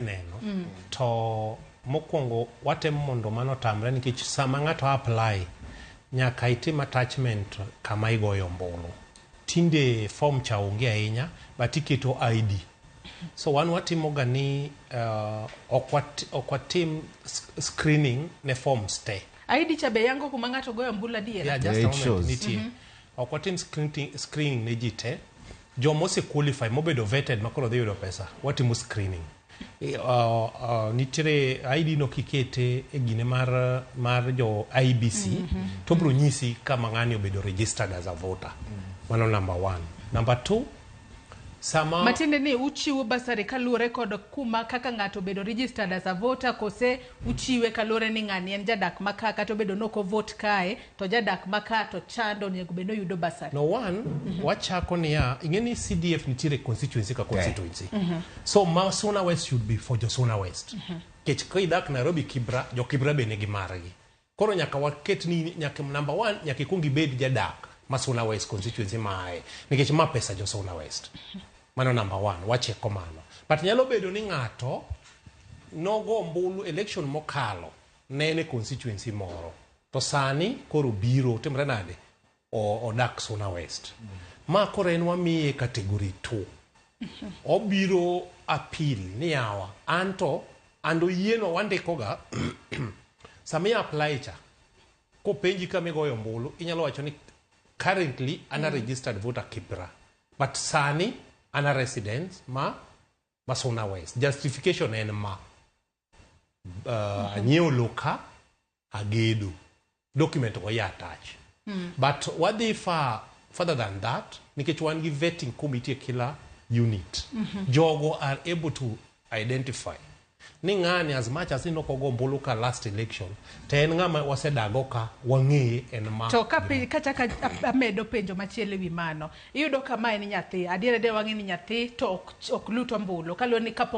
neno to mokwongo watemo mondo mano tamre nikech sama ng'ato apply nyaka itim attachment kama igoyo ombulu. Tinde form cha onge ahinya but iketo ID. So wan watimo gani okwatim screening ne forms te. ID cha be yango kuma ng'ato goyo ombulu adiera. Yeah, just a moment nitie. Okwatim screening ne jite. Jomo se qualify mobedo vetted makoro dhi yudo pesa. Watimo screening. Nitire ID no kikete e gine mar jo IBC to bro nyisi kama ng'ani obedo registered as a voter. Mano number 1. Number 2, sama matinde ni uchiwo basari kaluore kod kuma kaka ng'ato bedo registered as a voter kose uchiwe kaluore ni ng'ani en jadak makaka to bedo noko vote kae to jadak maka to chando nego bedo yudo basari. No one wachako niya ingeni CDF nitire constituency ka constituency. So Masona West should be for Josona West. Kech kuidak Nairobi Kibra jo Kibra be negi margi. Koro nyaka waket ni nyaka number 1 nyaka ikungi bed jadak Masona West constituency mae nikech ma pesa Josona West. Mano number 1 wacheko mano. But nyalo bedo ni ng'ato nogo ombulu election mokalo nene constituency moro to sani koro biro timre nade odak Sona West. Ma koro en wamiye category 2. Obiro appeal ni yawa ando yieno wandikoga sami apply cha ko penji kama goyo ombulu inyalo wacho ni currently ana registered voter Kibra but sani ana residence Masona West. Justification en anyiewo loka agedo document go ya attach. But what they further than that nikech wan gi vetting committee kila unit. Jogo are able to identify ni ng'ani as much as inoko go ombulu ka last election ten ng'ama wasedago ka wang'e en ma to kachaka amedo penjo machielo wi mano iyudo kama en nyathi adiere de wang'e ni nyathi to ok luto ombulu kaluoni kapo